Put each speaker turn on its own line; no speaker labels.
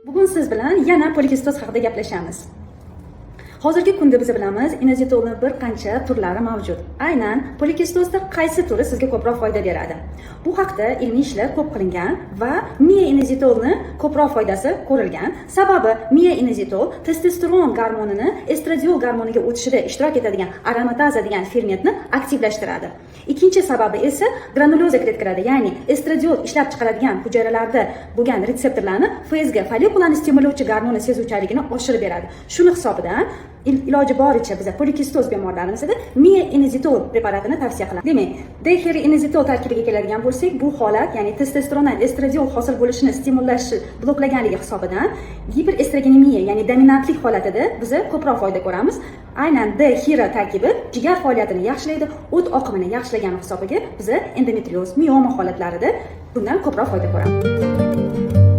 Bugun siz bilan yana polikistoz haqida gaplashamiz. Hozirgi kunda biz bilamiz, inozitolning bir qancha turlari mavjud. Aynan polikistozda qaysi turi sizga ko'proq foyda beradi? Bu haqda ilmiy ishlar ko'p qilingan va miya-inozitolni ko'proq foydasi ko'rilgan. Sababi miya-inozitol testosteron gormonini estradiol gormoniga o'tishida ishtirok etadigan aromataza degan fermentni aktivlashtiradi. Ikkinchi sababi esa granuloza kletkalarda, ya'ni estradiol ishlab chiqaradigan hujayralarda bo'lgan retseptorlarni FSG follikulani stimullovchi gormoni sezuvchanligini oshirib beradi. Shuni hisobidan iloji boricha biz polikistoz bemorlarimizda miya-inozitol preparatini tavsiya qilamiz. Demak, dexeriinozitol tarkibiga keladigan bo'lsak, bu holat, ya'ni testosterondan estradiol hosil bo'lishini stimullashi bloklaganligi hisobidan giperestrogenemiya, ya'ni dominantlik holatida biz ko'proq foyda ko'ramiz. Aynan D-xira tarkibi jigar faoliyatini yaxshilaydi, o't oqimini yaxshilagani hisobiga biz endometrioz, mioma holatlarida bundan ko'proq foyda ko'ramiz.